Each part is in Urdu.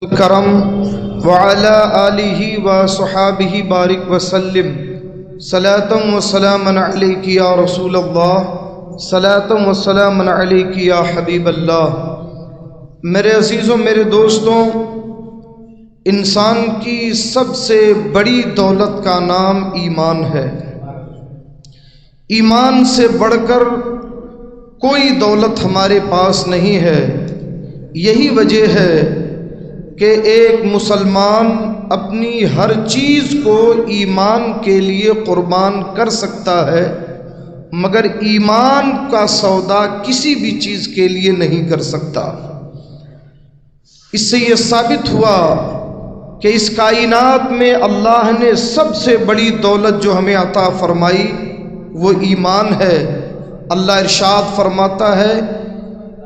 کرم وعلى آلہ وصحابہ بارک وسلم صلاۃ وسلام علیک یا رسول اللہ صلاۃ وسلام علیک یا حبیب اللہ۔ میرے عزیزوں، میرے دوستوں، انسان کی سب سے بڑی دولت کا نام ایمان ہے۔ ایمان سے بڑھ کر کوئی دولت ہمارے پاس نہیں ہے۔ یہی وجہ ہے کہ ایک مسلمان اپنی ہر چیز کو ایمان کے لیے قربان کر سکتا ہے، مگر ایمان کا سودا کسی بھی چیز کے لیے نہیں کر سکتا۔ اس سے یہ ثابت ہوا کہ اس کائنات میں اللہ نے سب سے بڑی دولت جو ہمیں عطا فرمائی وہ ایمان ہے۔ اللہ ارشاد فرماتا ہے،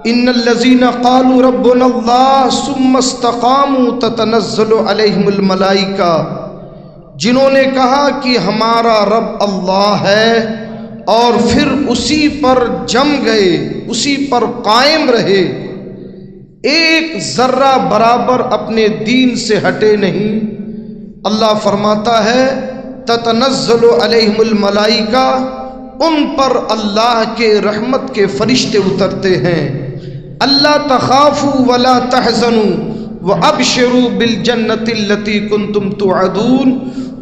ان الذین قالوا ربنا اللہ ثم استقاموا تتنزل علیہم الملائکہ، جنہوں نے کہا کہ ہمارا رب اللہ ہے اور پھر اسی پر جم گئے، اسی پر قائم رہے، ایک ذرہ برابر اپنے دین سے ہٹے نہیں۔ اللہ فرماتا ہے تتنزل علیہم الملائکہ، ان پر اللہ کے رحمت کے فرشتے اترتے ہیں۔ اللہ تخافوا ولا تحزنوا وابشروا بالجنۃ التي كنتم توعدون،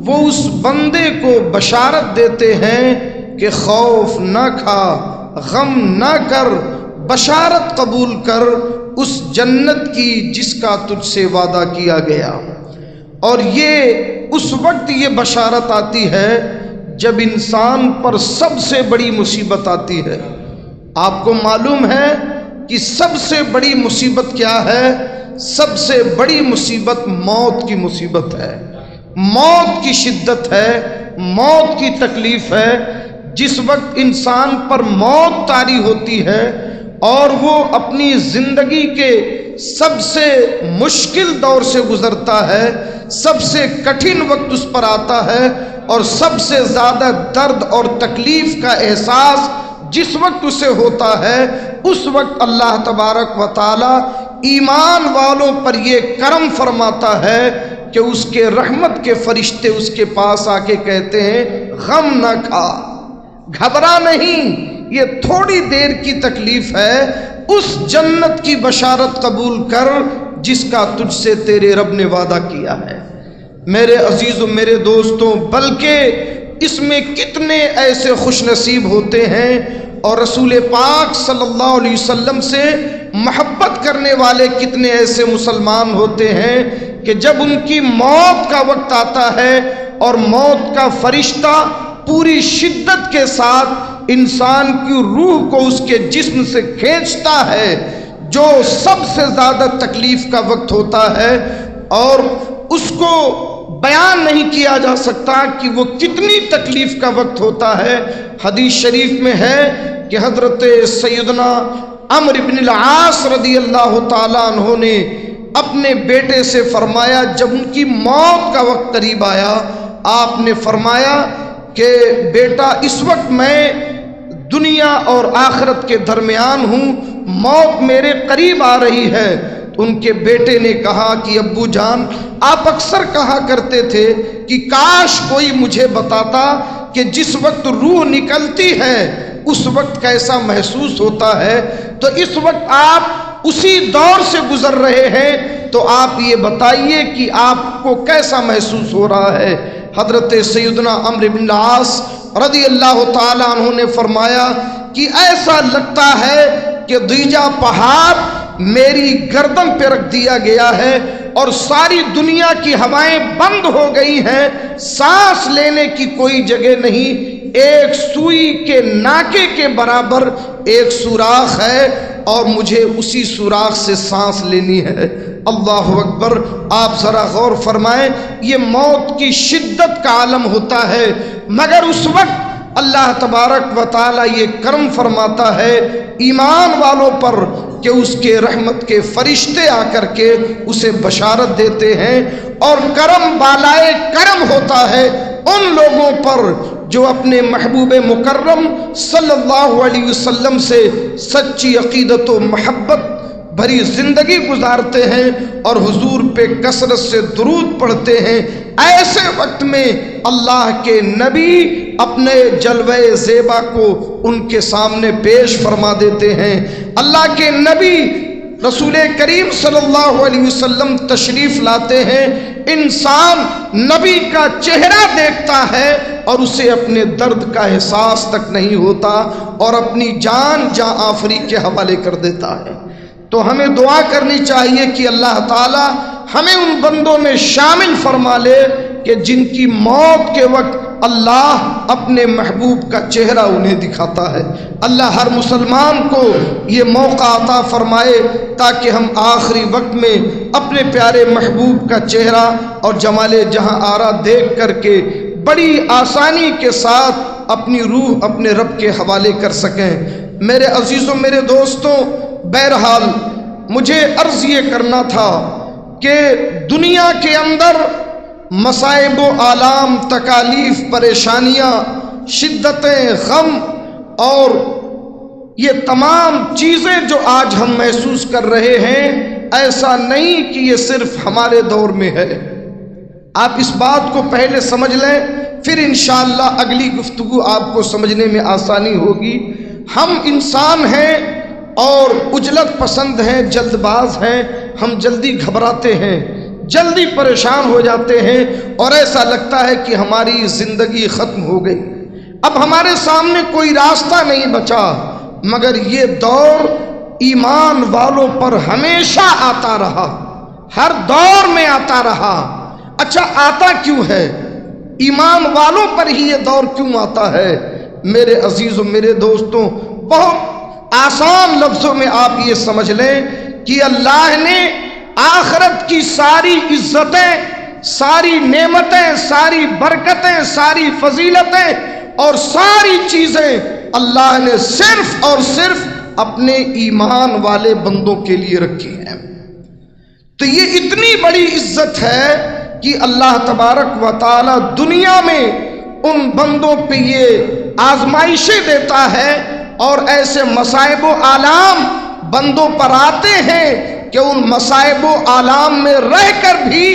وہ اس بندے کو بشارت دیتے ہیں کہ خوف نہ کھا، غم نہ کر، بشارت قبول کر اس جنت کی جس کا تجھ سے وعدہ کیا گیا۔ اور یہ اس وقت یہ بشارت آتی ہے جب انسان پر سب سے بڑی مصیبت آتی ہے۔ آپ کو معلوم ہے کہ سب سے بڑی مصیبت کیا ہے؟ سب سے بڑی مصیبت موت کی مصیبت ہے، موت کی شدت ہے، موت کی تکلیف ہے۔ جس وقت انسان پر موت طاری ہوتی ہے اور وہ اپنی زندگی کے سب سے مشکل دور سے گزرتا ہے، سب سے کٹھن وقت اس پر آتا ہے اور سب سے زیادہ درد اور تکلیف کا احساس جس وقت اسے ہوتا ہے، اس وقت اللہ تبارک و تعالی ایمان والوں پر یہ کرم فرماتا ہے کہ اس کے رحمت کے فرشتے اس کے پاس آ کے کہتے ہیں غم نہ کھا، گھبرا نہیں، یہ تھوڑی دیر کی تکلیف ہے، اس جنت کی بشارت قبول کر جس کا تجھ سے تیرے رب نے وعدہ کیا ہے۔ میرے عزیزوں، میرے دوستوں، بلکہ اس میں کتنے ایسے خوش نصیب ہوتے ہیں اور رسول پاک صلی اللہ علیہ وسلم سے محبت کرنے والے کتنے ایسے مسلمان ہوتے ہیں کہ جب ان کی موت کا وقت آتا ہے اور موت کا فرشتہ پوری شدت کے ساتھ انسان کی روح کو اس کے جسم سے کھینچتا ہے، جو سب سے زیادہ تکلیف کا وقت ہوتا ہے اور اس کو بیان نہیں کیا جا سکتا کہ وہ کتنی تکلیف کا وقت ہوتا ہے۔ حدیث شریف میں ہے کہ حضرت سیدنا عمرو بن العاص رضی اللہ تعالیٰ عنہ نے اپنے بیٹے سے فرمایا، جب ان کی موت کا وقت قریب آیا، آپ نے فرمایا کہ بیٹا اس وقت میں دنیا اور آخرت کے درمیان ہوں، موت میرے قریب آ رہی ہے۔ تو ان کے بیٹے نے کہا کہ ابو جان، آپ اکثر کہا کرتے تھے کہ کاش کوئی مجھے بتاتا کہ جس وقت روح نکلتی ہے اس وقت کیسا محسوس ہوتا ہے۔ تو اس وقت آپ اسی دور سے گزر رہے ہیں، تو آپ یہ بتائیے کہ آپ کو کیسا محسوس ہو رہا ہے۔ حضرت سیدنا عمرو بن العاص رضی اللہ تعالیٰ عنہ نے فرمایا کہ ایسا لگتا ہے کہ دیجا پہاڑ میری گردن پہ رکھ دیا گیا ہے اور ساری دنیا کی ہوائیں بند ہو گئی ہیں، سانس لینے کی کوئی جگہ نہیں، ایک سوئی کے ناکے کے برابر ایک سوراخ ہے اور مجھے اسی سوراخ سے سانس لینی ہے۔ اللہ اکبر! آپ ذرا غور فرمائیں، یہ موت کی شدت کا عالم ہوتا ہے، مگر اس وقت اللہ تبارک و تعالی یہ کرم فرماتا ہے ایمان والوں پر کہ اس کے رحمت کے فرشتے آ کر کے اسے بشارت دیتے ہیں، اور کرم بالائے کرم ہوتا ہے ان لوگوں پر جو اپنے محبوب مکرم صلی اللہ علیہ وسلم سے سچی عقیدت و محبت بھری زندگی گزارتے ہیں اور حضور پہ کثرت سے درود پڑھتے ہیں، ایسے وقت میں اللہ کے نبی اپنے جلوہ زیبا کو ان کے سامنے پیش فرما دیتے ہیں۔ اللہ کے نبی رسول کریم صلی اللہ علیہ وسلم تشریف لاتے ہیں، انسان نبی کا چہرہ دیکھتا ہے اور اسے اپنے درد کا احساس تک نہیں ہوتا اور اپنی جان جاں آفری کے حوالے کر دیتا ہے۔ تو ہمیں دعا کرنی چاہیے کہ اللہ تعالی ہمیں ان بندوں میں شامل فرما لے کہ جن کی موت کے وقت اللہ اپنے محبوب کا چہرہ انہیں دکھاتا ہے۔ اللہ ہر مسلمان کو یہ موقع عطا فرمائے تاکہ ہم آخری وقت میں اپنے پیارے محبوب کا چہرہ اور جمال جہاں آرا دیکھ کر کے بڑی آسانی کے ساتھ اپنی روح اپنے رب کے حوالے کر سکیں۔ میرے عزیزوں، میرے دوستوں، بہرحال مجھے عرض یہ کرنا تھا کہ دنیا کے اندر مصائب و آلام، تکالیف، پریشانیاں، شدتیں، غم اور یہ تمام چیزیں جو آج ہم محسوس کر رہے ہیں، ایسا نہیں کہ یہ صرف ہمارے دور میں ہے۔ آپ اس بات کو پہلے سمجھ لیں، پھر انشاءاللہ اگلی گفتگو آپ کو سمجھنے میں آسانی ہوگی۔ ہم انسان ہیں اور عجلت پسند ہیں، جلد باز ہیں، ہم جلدی گھبراتے ہیں، جلدی پریشان ہو جاتے ہیں اور ایسا لگتا ہے کہ ہماری زندگی ختم ہو گئی، اب ہمارے سامنے کوئی راستہ نہیں بچا۔ مگر یہ دور ایمان والوں پر ہمیشہ آتا رہا، ہر دور میں آتا رہا۔ اچھا، آتا کیوں ہے؟ ایمان والوں پر ہی یہ دور کیوں آتا ہے؟ میرے عزیزوں، میرے دوستوں، بہت آسان لفظوں میں آپ یہ سمجھ لیں کہ اللہ نے آخرت کی ساری عزتیں، ساری نعمتیں، ساری برکتیں، ساری فضیلتیں اور ساری چیزیں اللہ نے صرف اور صرف اپنے ایمان والے بندوں کے لیے رکھی ہیں۔ تو یہ اتنی بڑی عزت ہے کہ اللہ تبارک و تعالی دنیا میں ان بندوں پہ یہ آزمائشیں دیتا ہے اور ایسے مصائب و آلام بندوں پر آتے ہیں کہ ان مصائب و آلام میں رہ کر بھی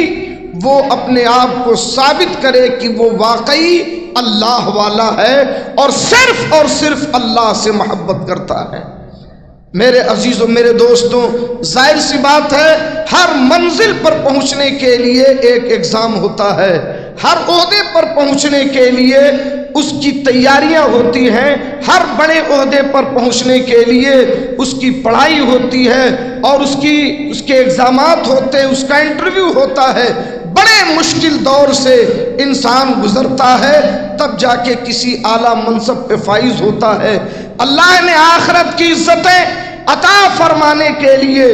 وہ اپنے آپ کو ثابت کرے کہ وہ واقعی اللہ والا ہے اور صرف اللہ سے محبت کرتا ہے۔ میرے عزیزوں، میرے دوستوں، ظاہر سی بات ہے، ہر منزل پر پہنچنے کے لیے ایک ایگزام ہوتا ہے، ہر عہدے پر پہنچنے کے لیے اس کی تیاریاں ہوتی ہیں، ہر بڑے عہدے پر پہنچنے کے لیے اس کی پڑھائی ہوتی ہے اور اس کے ایگزامات ہوتے ہیں، اس کا انٹرویو ہوتا ہے۔ بڑے مشکل دور سے انسان گزرتا ہے، تب جا کے کسی اعلیٰ منصب پہ فائز ہوتا ہے۔ اللہ نے آخرت کی عزتیں عطا فرمانے کے لیے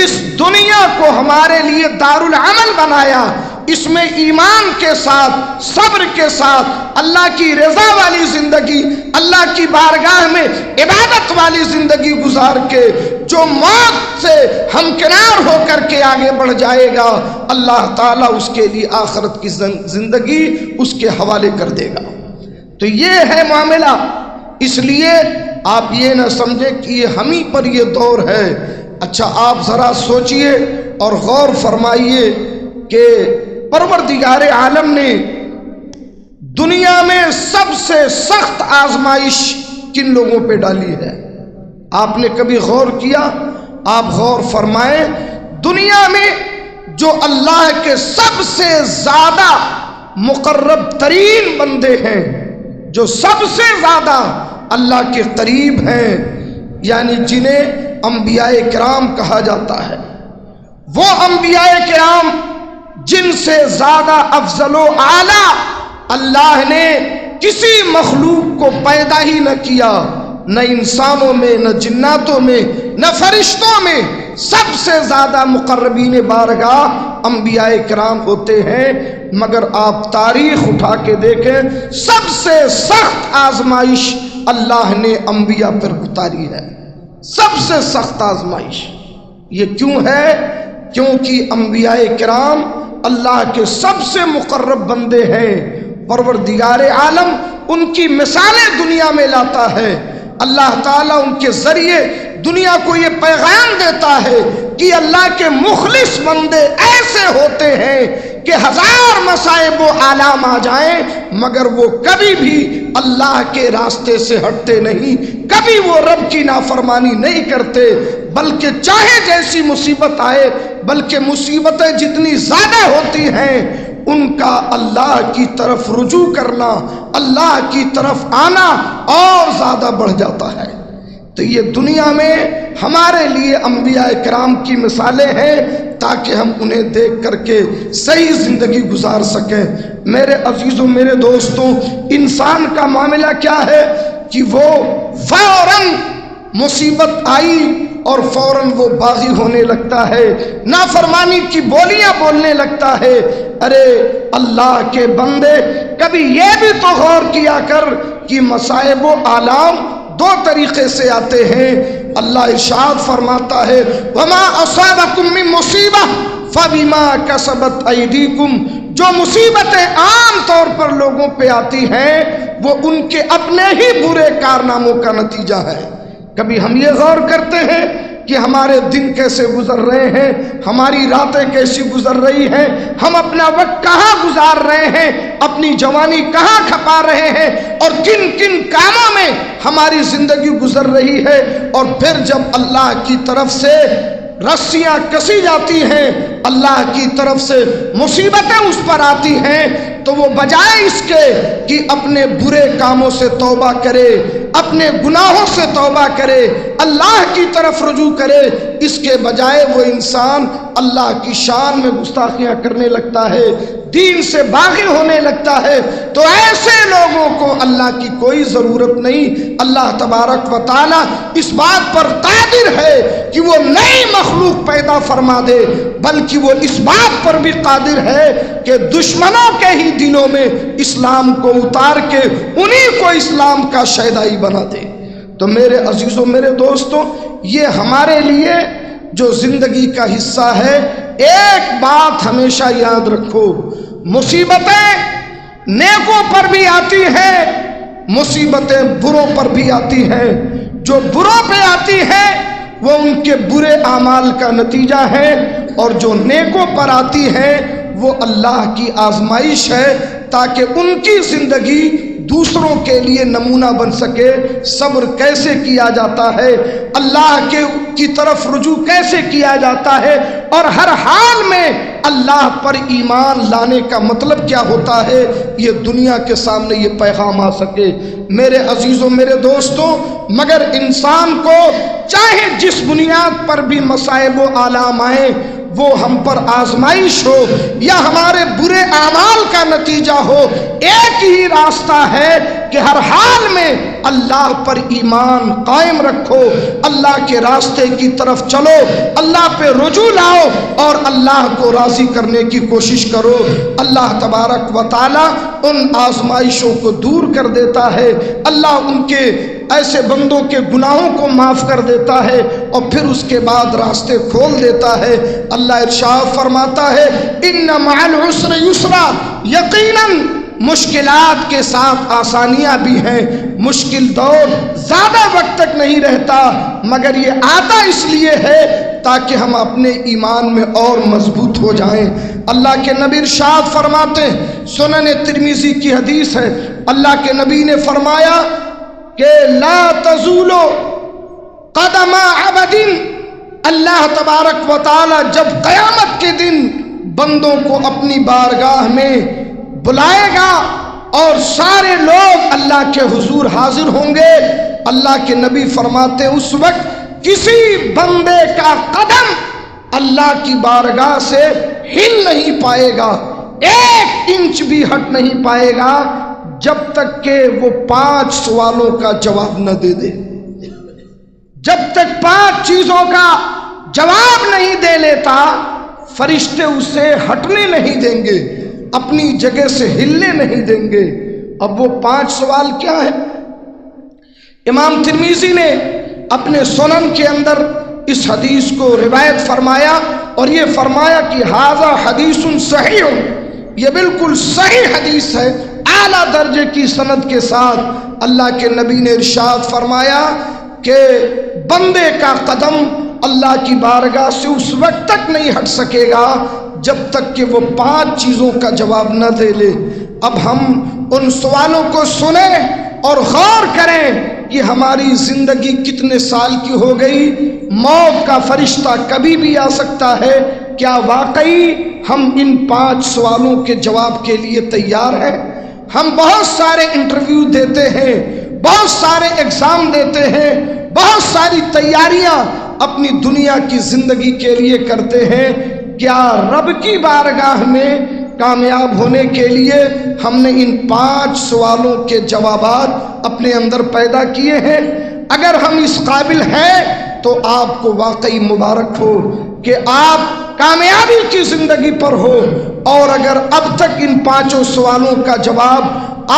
اس دنیا کو ہمارے لیے دارالعمل بنایا، اس میں ایمان کے ساتھ، صبر کے ساتھ، اللہ کی رضا والی زندگی، اللہ کی بارگاہ میں عبادت والی زندگی گزار کے جو موت سے ہمکنار ہو کر کے آگے بڑھ جائے گا، اللہ تعالیٰ اس کے لیے آخرت کی زندگی اس کے حوالے کر دے گا۔ تو یہ ہے معاملہ۔ اس لیے آپ یہ نہ سمجھیں کہ یہ ہم ہی پر یہ دور ہے۔ اچھا، آپ ذرا سوچئے اور غور فرمائیے کہ پروردگار عالم نے دنیا میں سب سے سخت آزمائش کن لوگوں پہ ڈالی ہے؟ آپ نے کبھی غور کیا؟ آپ غور فرمائیں، دنیا میں جو اللہ کے سب سے زیادہ مقرب ترین بندے ہیں، جو سب سے زیادہ اللہ کے قریب ہیں، یعنی جنہیں انبیاء کرام کہا جاتا ہے، وہ انبیاء کرام جن سے زیادہ افضل و اعلیٰ اللہ نے کسی مخلوق کو پیدا ہی نہ کیا، نہ انسانوں میں، نہ جناتوں میں، نہ فرشتوں میں، سب سے زیادہ مقربین بارگاہ انبیاء کرام ہوتے ہیں۔ مگر آپ تاریخ اٹھا کے دیکھیں، سب سے سخت آزمائش اللہ نے انبیاء پر اتاری ہے، سب سے سخت آزمائش۔ یہ کیوں ہے؟ کیونکہ انبیاء کرام اللہ کے سب سے مقرب بندے ہیں۔ پروردگار عالم ان کی مثالیں دنیا میں لاتا ہے، اللہ تعالیٰ ان کے ذریعے دنیا کو یہ پیغام دیتا ہے کہ اللہ کے مخلص بندے ایسے ہوتے ہیں کہ ہزار مصائب و آلام آ جائیں مگر وہ کبھی بھی اللہ کے راستے سے ہٹتے نہیں، کبھی وہ رب کی نافرمانی نہیں کرتے، بلکہ چاہے جیسی مصیبت آئے، بلکہ مصیبتیں جتنی زیادہ ہوتی ہیں ان کا اللہ کی طرف رجوع کرنا، اللہ کی طرف آنا اور زیادہ بڑھ جاتا ہے۔ تو یہ دنیا میں ہمارے لیے انبیاء کرام کی مثالیں ہیں تاکہ ہم انہیں دیکھ کر کے صحیح زندگی گزار سکیں۔ میرے عزیزوں، میرے دوستوں، انسان کا معاملہ کیا ہے کہ وہ فوراً مصیبت آئی اور فوراً وہ باغی ہونے لگتا ہے، نافرمانی کی بولیاں بولنے لگتا ہے۔ ارے اللہ کے بندے، کبھی یہ بھی تو غور کیا کر کہ مصائب و آلام دو طریقے سے آتے ہیں۔ اللہ ارشاد فرماتا ہے وَمَا أَصَابَكُم مِّن مُّصِيبَةٍ فَبِمَا كَسَبَتْ أَيْدِيكُمْ، جو مصیبتیں عام طور پر لوگوں پہ آتی ہیں وہ ان کے اپنے ہی برے کارناموں کا نتیجہ ہے۔ کبھی ہم یہ غور کرتے ہیں کہ ہمارے دن کیسے گزر رہے ہیں، ہماری راتیں کیسی گزر رہی ہیں، ہم اپنا وقت کہاں گزار رہے ہیں، اپنی جوانی کہاں کھپا رہے ہیں اور کن کن کاموں میں ہماری زندگی گزر رہی ہے۔ اور پھر جب اللہ کی طرف سے رسیاں کسی جاتی ہیں، اللہ کی طرف سے مصیبتیں اس پر آتی ہیں، تو وہ بجائے اس کے کہ اپنے برے کاموں سے توبہ کرے، اپنے گناہوں سے توبہ کرے، اللہ کی طرف رجوع کرے، اس کے بجائے وہ انسان اللہ کی شان میں گستاخیاں کرنے لگتا ہے، دین سے باغی ہونے لگتا ہے۔ تو ایسے لوگوں کو اللہ کی کوئی ضرورت نہیں۔ اللہ تبارک و تعالی اس بات پر قادر ہے کہ وہ نئی مخلوق پیدا فرما دے، بلکہ وہ اس بات پر بھی قادر ہے کہ دشمنوں کے ہی دلوں میں اسلام کو اتار کے انہی کو اسلام کا شیدائی بنا دے۔ تو میرے عزیزوں، میرے دوستوں، یہ ہمارے لیے جو زندگی کا حصہ ہے، ایک بات ہمیشہ یاد رکھو، مصیبتیں نیکوں پر بھی آتی ہیں، مصیبتیں بروں پر بھی آتی ہیں۔ جو بروں پہ آتی ہیں وہ ان کے برے اعمال کا نتیجہ ہے، اور جو نیکوں پر آتی ہیں وہ اللہ کی آزمائش ہے تاکہ ان کی زندگی دوسروں کے لیے نمونہ بن سکے۔ صبر کیسے کیا جاتا ہے، اللہ کی طرف رجوع کیسے کیا جاتا ہے، اور ہر حال میں اللہ پر ایمان لانے کا مطلب کیا ہوتا ہے، یہ دنیا کے سامنے یہ پیغام آ سکے۔ میرے عزیزوں، میرے دوستوں، مگر انسان کو چاہے جس بنیاد پر بھی مصائب و آلام آئیں، وہ ہم پر آزمائش ہو یا ہمارے برے اعمال کا نتیجہ ہو، ایک ہی راستہ ہے کہ ہر حال میں اللہ پر ایمان قائم رکھو، اللہ کے راستے کی طرف چلو، اللہ پہ رجوع لاؤ اور اللہ کو راضی کرنے کی کوشش کرو۔ اللہ تبارک و تعالی ان آزمائشوں کو دور کر دیتا ہے، اللہ ان کے ایسے بندوں کے گناہوں کو معاف کر دیتا ہے اور پھر اس کے بعد راستے کھول دیتا ہے۔ اللہ ارشاد فرماتا ہے ان مع العسر یسرا، یقیناً مشکلات کے ساتھ آسانیاں بھی ہیں۔ مشکل دور زیادہ وقت تک نہیں رہتا، مگر یہ آتا اس لیے ہے تاکہ ہم اپنے ایمان میں اور مضبوط ہو جائیں۔ اللہ کے نبی ارشاد فرماتے ہیں، سنن ترمذی کی حدیث ہے، اللہ کے نبی نے فرمایا کہ لا تزول قدم عبد، اللہ تبارک و تعالی جب قیامت کے دن بندوں کو اپنی بارگاہ میں بلائے گا اور سارے لوگ اللہ کے حضور حاضر ہوں گے، اللہ کے نبی فرماتے اس وقت کسی بندے کا قدم اللہ کی بارگاہ سے ہل نہیں پائے گا، 1 انچ بھی ہٹ نہیں پائے گا جب تک کہ وہ 5 سوالوں کا جواب نہ دے دے۔ جب تک 5 چیزوں کا جواب نہیں دے لیتا، فرشتے اسے ہٹنے نہیں دیں گے، اپنی جگہ سے ہلنے نہیں دیں گے۔ اب وہ 5 سوال کیا ہے؟ امام ترمذی نے اپنے سنن کے اندر اس حدیث کو روایت فرمایا اور یہ فرمایا کہ ھذا حدیث صحیح، یہ بالکل صحیح حدیث ہے، اعلیٰ درجے کی سند کے ساتھ۔ اللہ کے نبی نے ارشاد فرمایا کہ بندے کا قدم اللہ کی بارگاہ سے اس وقت تک نہیں ہٹ سکے گا جب تک کہ وہ 5 چیزوں کا جواب نہ دے لے۔ اب ہم ان سوالوں کو سنیں اور غور کریں کہ ہماری زندگی کتنے سال کی ہو گئی، موت کا فرشتہ کبھی بھی آ سکتا ہے، کیا واقعی ہم ان 5 سوالوں کے جواب کے لیے تیار ہیں؟ ہم بہت سارے انٹرویو دیتے ہیں، بہت سارے ایگزام دیتے ہیں، بہت ساری تیاریاں اپنی دنیا کی زندگی کے لیے کرتے ہیں، کیا رب کی بارگاہ میں کامیاب ہونے کے لیے ہم نے ان 5 سوالوں کے جوابات اپنے اندر پیدا کیے ہیں؟ اگر ہم اس قابل ہیں تو آپ کو واقعی مبارک ہو کہ آپ کامیابی کی زندگی پر ہو، اور اگر اب تک ان 5 سوالوں کا جواب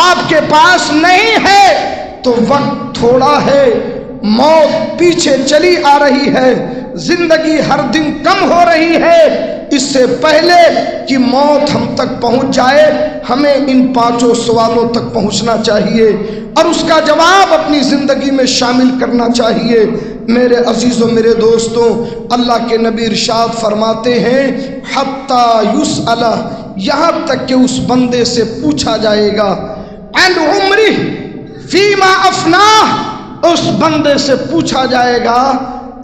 آپ کے پاس نہیں ہے تو وقت تھوڑا ہے، موت پیچھے چلی آ رہی ہے، زندگی ہر دن کم ہو رہی ہے۔ اس سے پہلے کہ موت ہم تک پہنچ جائے ہمیں ان 5 سوالوں تک پہنچنا چاہیے اور اس کا جواب اپنی زندگی میں شامل کرنا چاہیے۔ میرے عزیزوں، میرے دوستوں، اللہ کے نبی ارشاد فرماتے ہیں حتی یسأل، یہاں تک کہ اس بندے سے پوچھا جائے گا عن عمرہ فیما افناہ، اس بندے سے پوچھا جائے گا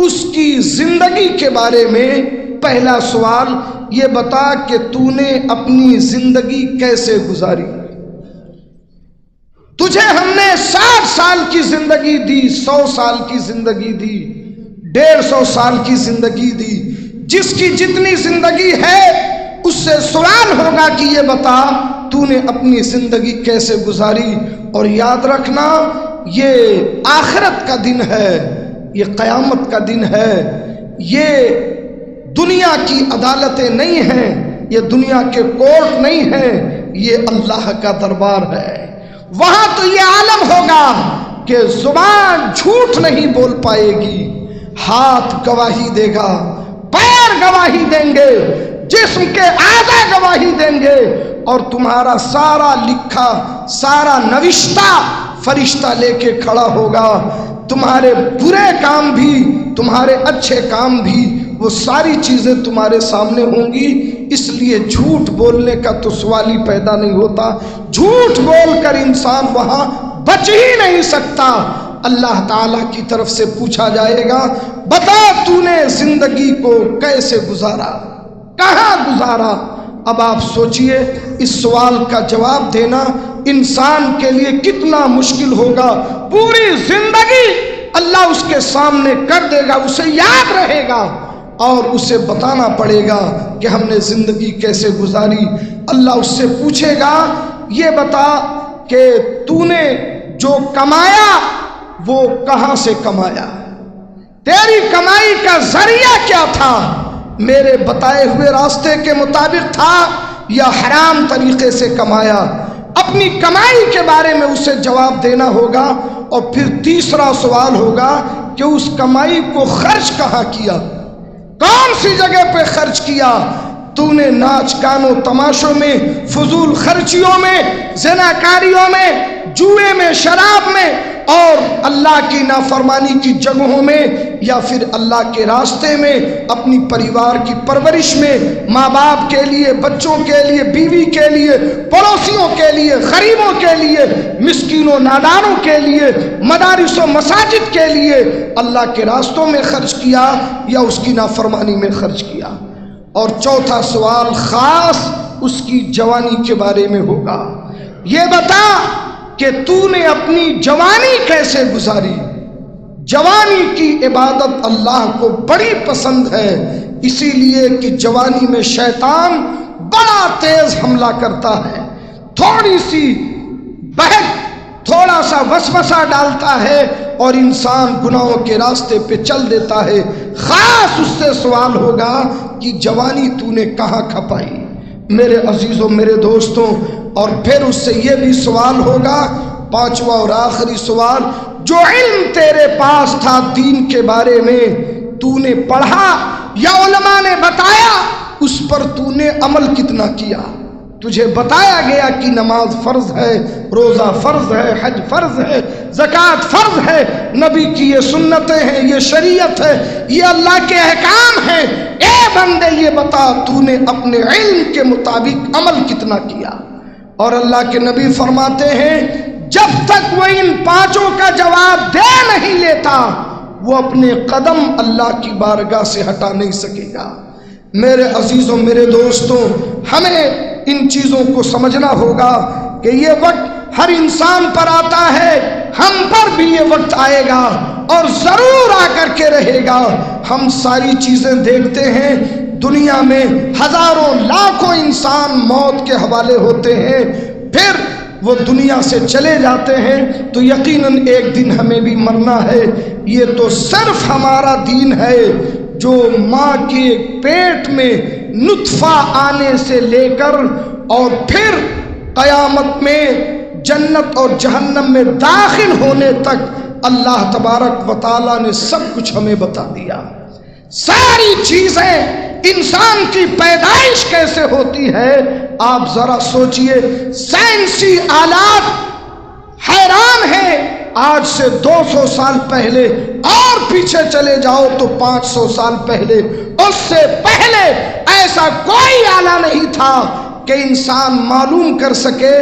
اس کی زندگی کے بارے میں۔ پہلا سوال یہ بتا کہ تو نے اپنی زندگی کیسے گزاری؟ تجھے ہم نے 60 سال کی زندگی دی، 100 سال کی زندگی دی، 150 سال کی زندگی دی، جس کی جتنی زندگی ہے اس سے سوال ہوگا کہ یہ بتا تو نے اپنی زندگی کیسے گزاری۔ اور یاد رکھنا یہ آخرت کا دن ہے، یہ قیامت کا دن ہے، یہ دنیا کی عدالتیں نہیں ہیں، یہ دنیا کے کورٹ نہیں ہیں، یہ اللہ کا دربار ہے۔ وہاں تو یہ عالم ہوگا کہ زبان جھوٹ نہیں بول پائے گی، ہاتھ گواہی دے گا، پیر گواہی دیں گے، جسم کے اعضاء گواہی دیں گے، اور تمہارا سارا لکھا سارا نوشتہ فرشتہ لے کے کھڑا ہوگا۔ تمہارے برے کام بھی، تمہارے اچھے کام بھی، وہ ساری چیزیں تمہارے سامنے ہوں گی۔ اس لیے جھوٹ بولنے کا تو سوال ہی پیدا نہیں ہوتا، جھوٹ بول کر انسان وہاں بچ ہی نہیں سکتا۔ اللہ تعالیٰ کی طرف سے پوچھا جائے گا بتا تو نے زندگی کو کیسے گزارا، کہاں گزارا؟ اب آپ سوچئے اس سوال کا جواب دینا انسان کے لیے کتنا مشکل ہوگا۔ پوری زندگی اللہ اس کے سامنے کر دے گا، اسے یاد رہے گا اور اسے بتانا پڑے گا کہ ہم نے زندگی کیسے گزاری۔ اللہ اس سے پوچھے گا یہ بتا کہ تو نے جو کمایا وہ کہاں سے کمایا، تیری کمائی کا ذریعہ کیا تھا، میرے بتائے ہوئے راستے کے مطابق تھا یا حرام طریقے سے کمایا؟ اپنی کمائی کے بارے میں اسے جواب دینا ہوگا۔ اور پھر تیسرا سوال ہوگا کہ اس کمائی کو خرچ کہاں کیا، کون سی جگہ پہ خرچ کیا؟ تو نے ناچ گانوں تماشوں میں، فضول خرچیوں میں، زناکاریوں میں، جوئے میں، شراب میں، اور اللہ کی نافرمانی کی جگہوں میں، یا پھر اللہ کے راستے میں اپنی پریوار کی پرورش میں، ماں باپ کے لیے، بچوں کے لیے، بیوی کے لیے، پڑوسیوں کے لیے، غریبوں کے لیے، مسکینوں ناداروں کے لیے، مدارس و مساجد کے لیے اللہ کے راستوں میں خرچ کیا یا اس کی نافرمانی میں خرچ کیا؟ اور چوتھا سوال خاص اس کی جوانی کے بارے میں ہوگا، یہ بتا کہ تو نے اپنی جوانی کیسے گزاری۔ جوانی کی عبادت اللہ کو بڑی پسند ہے، اسی لیے کہ جوانی میں شیطان بڑا تیز حملہ کرتا ہے، تھوڑی سی بہک، تھوڑا سا وسوسہ ڈالتا ہے اور انسان گناہوں کے راستے پہ چل دیتا ہے۔ خاص اس سے سوال ہوگا کہ جوانی تو نے کہاں کھپائی؟ میرے عزیزوں، میرے دوستوں، اور پھر اس سے یہ بھی سوال ہوگا، پانچواں اور آخری سوال، جو علم تیرے پاس تھا دین کے بارے میں تو نے پڑھا یا علماء نے بتایا، اس پر تو نے عمل کتنا کیا؟ تجھے بتایا گیا کہ نماز فرض ہے، روزہ فرض ہے، حج فرض ہے، زکوٰۃ فرض ہے، نبی کی یہ سنتیں ہیں، یہ شریعت ہے، یہ اللہ کے احکام ہیں۔ اے بندے یہ بتا تو نے اپنے علم کے مطابق عمل کتنا کیا؟ اور اللہ کے نبی فرماتے ہیں جب تک وہ ان پانچوں کا جواب دے نہیں لیتا وہ اپنے قدم اللہ کی بارگاہ سے ہٹا نہیں سکے گا۔ میرے عزیزوں، میرے دوستوں، ہمیں ان چیزوں کو سمجھنا ہوگا کہ یہ وقت ہر انسان پر آتا ہے، ہم پر بھی یہ وقت آئے گا اور ضرور آ کر کے رہے گا۔ ہم ساری چیزیں دیکھتے ہیں، دنیا میں ہزاروں لاکھوں انسان موت کے حوالے ہوتے ہیں، پھر وہ دنیا سے چلے جاتے ہیں، تو یقیناً ایک دن ہمیں بھی مرنا ہے۔ یہ تو صرف ہمارا دین ہے جو ماں کے پیٹ میں نطفہ آنے سے لے کر اور پھر قیامت میں جنت اور جہنم میں داخل ہونے تک اللہ تبارک و تعالیٰ نے سب کچھ ہمیں بتا دیا۔ ساری چیزیں، انسان کی پیدائش کیسے ہوتی ہے آپ ذرا سوچئے۔ سائنسی آلات حیران ہیں، آج سے 200 سال پہلے اور پیچھے چلے جاؤ تو 500 سال پہلے، اس سے پہلے ایسا کوئی آلہ نہیں تھا کہ انسان معلوم کر سکے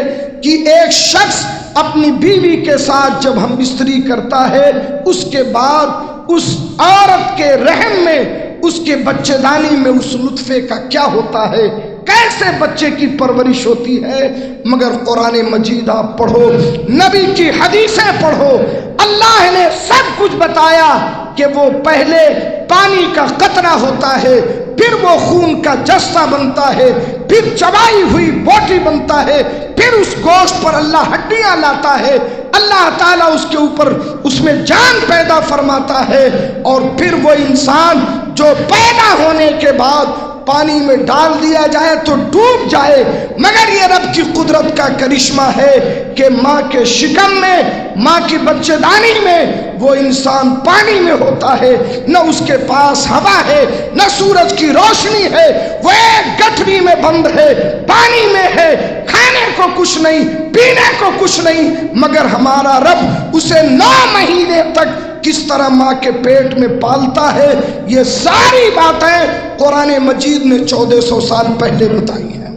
کہ ایک شخص اپنی بیوی کے ساتھ جب ہم بستری کرتا ہے اس کے بعد اس عورت کے رحم میں، اس کے بچے دانی میں اس نطفے کا کیا ہوتا ہے، کیسے بچے کی پرورش ہوتی ہے۔ مگر قرآن مجید آپ پڑھو، نبی کی حدیثیں پڑھو، اللہ نے سب کچھ بتایا کہ وہ پہلے پانی کا قطرہ ہوتا ہے، پھر وہ خون کا جستہ بنتا ہے، پھر چبائی ہوئی بوٹی بنتا ہے، پھر اس گوشت پر اللہ ہڈیاں لاتا ہے، اللہ تعالیٰ اس کے اوپر اس میں جان پیدا فرماتا ہے، اور پھر وہ انسان جو پیدا ہونے کے بعد پانی میں ڈال دیا جائے تو ڈوب جائے۔ مگر یہ رب کی قدرت کا کرشمہ ہے کہ ماں کے شکم میں، ماں کی بچے دانی میں وہ انسان پانی میں ہوتا ہے، نہ اس کے پاس ہوا ہے، نہ سورج کی روشنی ہے، وہ ایک گٹھری میں بند ہے، پانی میں ہے، کھانے کو کچھ نہیں، پینے کو کچھ نہیں، مگر ہمارا رب اسے 9 مہینے تک کس طرح ماں کے پیٹ میں پالتا ہے، یہ ساری باتیں قرآن مجید نے 1400 سال پہلے بتائی ہیں۔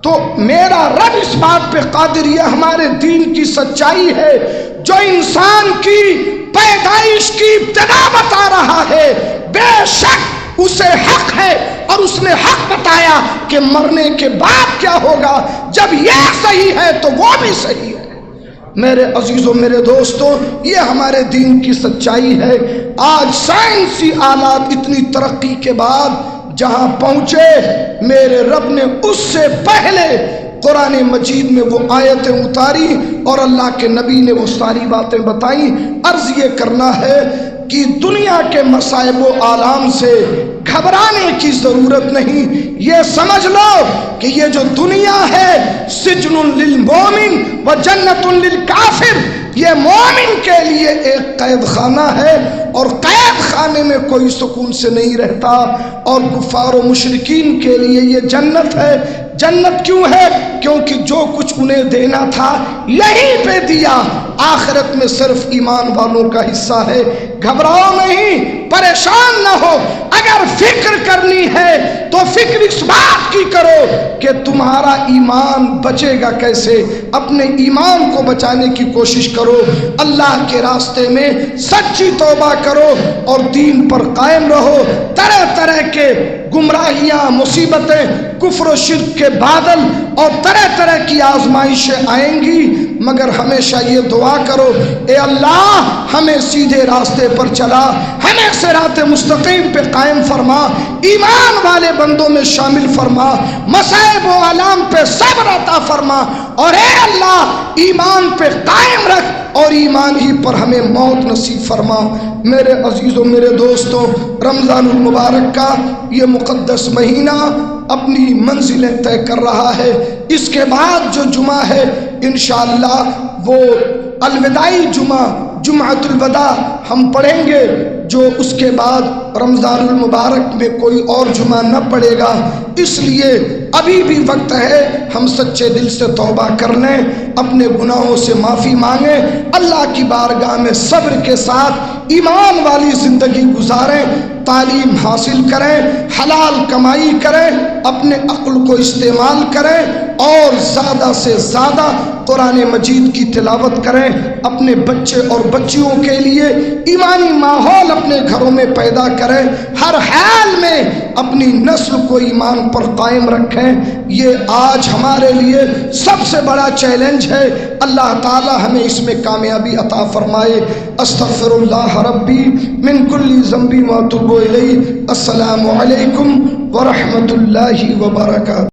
تو میرا رب اس بات پہ قادر، یہ ہمارے دین کی سچائی ہے، جو انسان کی پیدائش کی ابتدا بتا رہا ہے، بے شک اسے حق ہے، اور اس نے حق بتایا کہ مرنے کے بعد کیا ہوگا۔ جب یہ صحیح ہے تو وہ بھی صحیح ہے۔ میرے عزیزوں، میرے دوستوں، یہ ہمارے دین کی سچائی ہے۔ آج سائنسی آلات اتنی ترقی کے بعد جہاں پہنچے، میرے رب نے اس سے پہلے قرآن مجید میں وہ آیتیں اتاری اور اللہ کے نبی نے وہ ساری باتیں بتائیں۔ عرض یہ کرنا ہے کہ دنیا کے مصائب و آلام سے گھبرانے کی ضرورت نہیں۔ یہ سمجھ لو کہ یہ جو دنیا ہے سجن للمومن و جنت للکافر، یہ مومن کے لیے ایک قید خانہ ہے، اور قید خانے میں کوئی سکون سے نہیں رہتا، اور کفار و مشرکین کے لیے یہ جنت ہے۔ جنت کیوں ہے؟ کیونکہ جو کچھ انہیں دینا تھا یہیں پہ دیا، آخرت میں صرف ایمان والوں کا حصہ ہے۔ گھبراؤ نہیں، پریشان نہ ہو، اگر فکر کرنی ہے تو فکر اس بات کی کرو کہ تمہارا ایمان بچے گا کیسے، اپنے ایمان کو بچانے کی کوشش کرو، اللہ کے راستے میں سچی توبہ کرو اور دین پر قائم رہو۔ طرح طرح کے گمراہیاں، مصیبتیں، کفر و شرک کے بادل اور طرح طرح کی آزمائشیں آئیں گی، مگر ہمیشہ یہ دعا کرو، اے اللہ ہمیں سیدھے راستے پر چلا، ہمیں صراط مستقیم پہ قائم فرما، ایمان والے بندوں میں شامل فرما، مصائب و آلام پہ صبر عطا فرما، اور اے اللہ ایمان پہ قائم رکھ اور ایمان ہی پر ہمیں موت نصیب فرما۔ میرے عزیزوں، میرے دوستوں، رمضان المبارک کا یہ مقدس مہینہ اپنی منزلیں طے کر رہا ہے۔ اس کے بعد جو جمعہ ہے انشاءاللہ وہ الوداعی جمعہ، جمعۃ الوداع ہم پڑھیں گے، جو اس کے بعد رمضان المبارک میں کوئی اور جمعہ نہ پڑے گا، اس لیے ابھی بھی وقت ہے، ہم سچے دل سے توبہ کر لیں، اپنے گناہوں سے معافی مانگیں، اللہ کی بارگاہ میں صبر کے ساتھ ایمان والی زندگی گزاریں، تعلیم حاصل کریں، حلال کمائی کریں، اپنے عقل کو استعمال کریں اور زیادہ سے زیادہ قرآن مجید کی تلاوت کریں، اپنے بچے اور بچیوں کے لیے ایمانی ماحول اپنے گھروں میں پیدا کریں، ہر حال میں اپنی نسل کو ایمان پر قائم رکھیں۔ یہ آج ہمارے لیے سب سے بڑا چیلنج ہے، اللہ تعالی ہمیں اس میں کامیابی عطا فرمائے۔ استغفر اللہ ربی من کل ذنب واتوب الیہ۔ السلام علیکم ورحمۃ اللہ وبرکاتہ۔